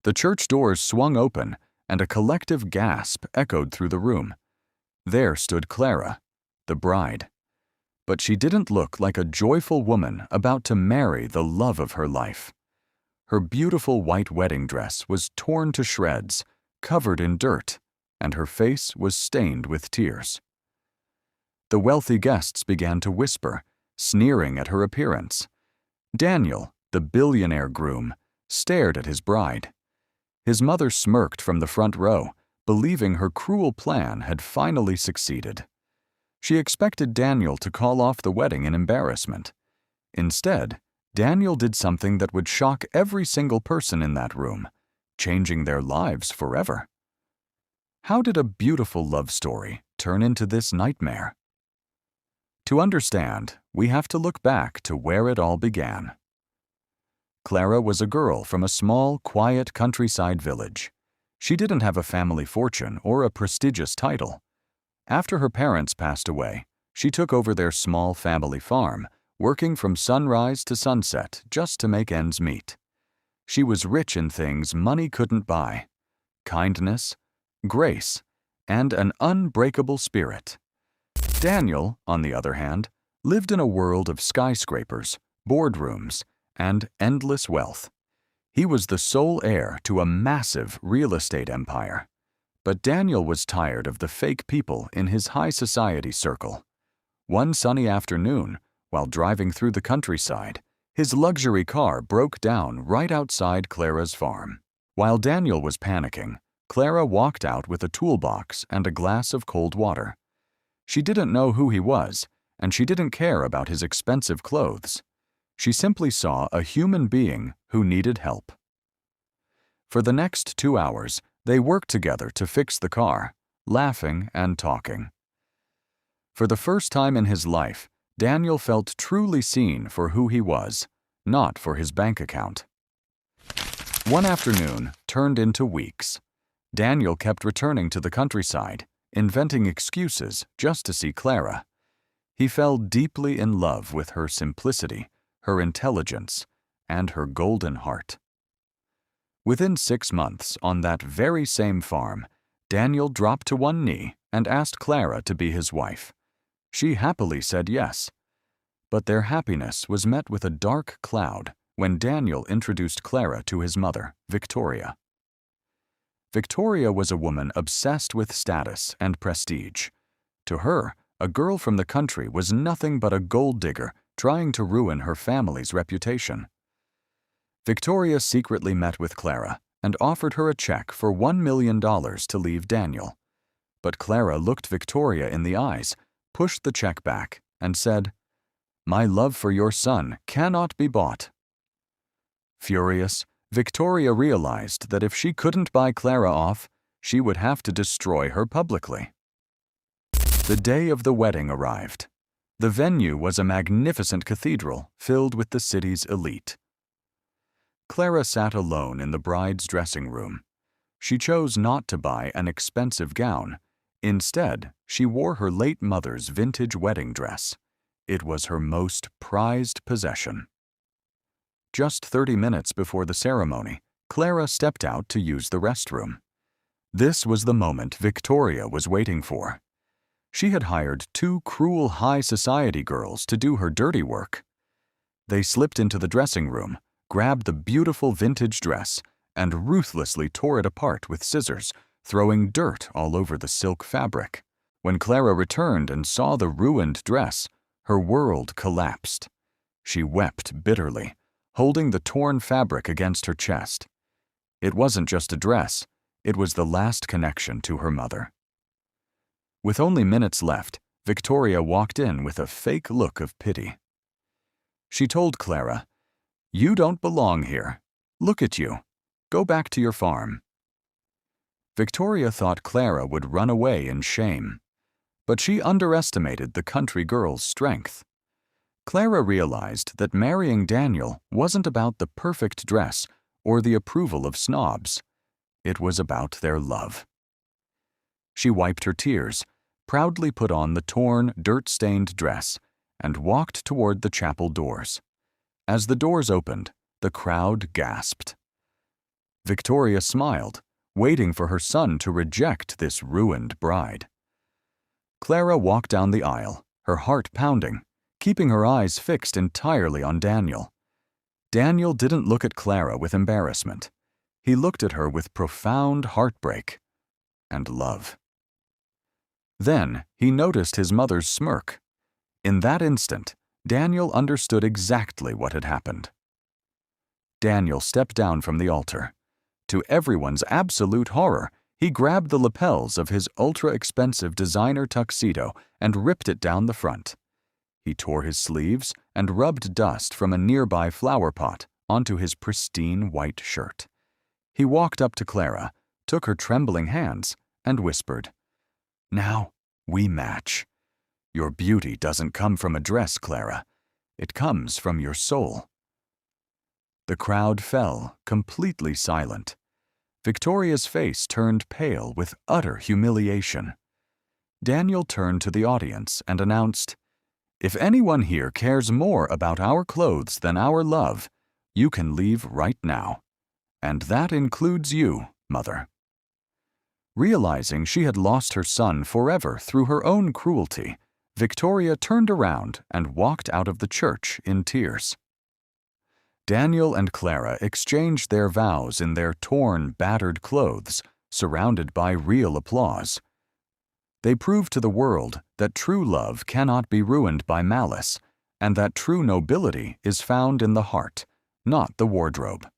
The church doors swung open, and a collective gasp echoed through the room. There stood Clara, the bride. But she didn't look like a joyful woman about to marry the love of her life. Her beautiful white wedding dress was torn to shreds, covered in dirt, and her face was stained with tears. The wealthy guests began to whisper, sneering at her appearance. Daniel, the billionaire groom, stared at his bride. His mother smirked from the front row, believing her cruel plan had finally succeeded. She expected Daniel to call off the wedding in embarrassment. Instead, Daniel did something that would shock every single person in that room, changing their lives forever. How did a beautiful love story turn into this nightmare? To understand, we have to look back to where it all began. Clara was a girl from a small, quiet countryside village. She didn't have a family fortune or a prestigious title. After her parents passed away, she took over their small family farm, working from sunrise to sunset just to make ends meet. She was rich in things money couldn't buy: kindness, grace, and an unbreakable spirit. Daniel, on the other hand, lived in a world of skyscrapers, boardrooms, and endless wealth. He was the sole heir to a massive real estate empire. But Daniel was tired of the fake people in his high society circle. One sunny afternoon, while driving through the countryside, his luxury car broke down right outside Clara's farm. While Daniel was panicking, Clara walked out with a toolbox and a glass of cold water. She didn't know who he was, and she didn't care about his expensive clothes. She simply saw a human being who needed help. For the next 2 hours, they worked together to fix the car, laughing and talking. For the first time in his life, Daniel felt truly seen for who he was, not for his bank account. One afternoon turned into weeks. Daniel kept returning to the countryside, inventing excuses just to see Clara. He fell deeply in love with her simplicity, her intelligence, and her golden heart. Within 6 months, on that very same farm, Daniel dropped to one knee and asked Clara to be his wife. She happily said yes. But their happiness was met with a dark cloud when Daniel introduced Clara to his mother, Victoria. Victoria was a woman obsessed with status and prestige. To her, a girl from the country was nothing but a gold digger trying to ruin her family's reputation. Victoria secretly met with Clara and offered her a check for $1 million to leave Daniel. But Clara looked Victoria in the eyes, pushed the check back, and said, "My love for your son cannot be bought." Furious, Victoria realized that if she couldn't buy Clara off, she would have to destroy her publicly. The day of the wedding arrived. The venue was a magnificent cathedral filled with the city's elite. Clara sat alone in the bride's dressing room. She chose not to buy an expensive gown. Instead, she wore her late mother's vintage wedding dress. It was her most prized possession. Just 30 minutes before the ceremony, Clara stepped out to use the restroom. This was the moment Victoria was waiting for. She had hired 2 cruel high society girls to do her dirty work. They slipped into the dressing room, grabbed the beautiful vintage dress, and ruthlessly tore it apart with scissors, throwing dirt all over the silk fabric. When Clara returned and saw the ruined dress, her world collapsed. She wept bitterly, holding the torn fabric against her chest. It wasn't just a dress, it was the last connection to her mother. With only minutes left, Victoria walked in with a fake look of pity. She told Clara, "You don't belong here. Look at you. Go back to your farm." Victoria thought Clara would run away in shame. But she underestimated the country girl's strength. Clara realized that marrying Daniel wasn't about the perfect dress or the approval of snobs. It was about their love. She wiped her tears, proudly put on the torn, dirt-stained dress, and walked toward the chapel doors. As the doors opened, the crowd gasped. Victoria smiled, waiting for her son to reject this ruined bride. Clara walked down the aisle, her heart pounding, keeping her eyes fixed entirely on Daniel. Daniel didn't look at Clara with embarrassment. He looked at her with profound heartbreak and love. Then he noticed his mother's smirk. In that instant, Daniel understood exactly what had happened. Daniel stepped down from the altar. To everyone's absolute horror, he grabbed the lapels of his ultra-expensive designer tuxedo and ripped it down the front. He tore his sleeves and rubbed dust from a nearby flower pot onto his pristine white shirt. He walked up to Clara, took her trembling hands, and whispered, "Now we match. Your beauty doesn't come from a dress, Clara. It comes from your soul." The crowd fell, completely silent. Victoria's face turned pale with utter humiliation. Daniel turned to the audience and announced, "If anyone here cares more about our clothes than our love, you can leave right now. And that includes you, Mother." Realizing she had lost her son forever through her own cruelty, Victoria turned around and walked out of the church in tears. Daniel and Clara exchanged their vows in their torn, battered clothes, surrounded by real applause. They proved to the world that true love cannot be ruined by malice, and that true nobility is found in the heart, not the wardrobe.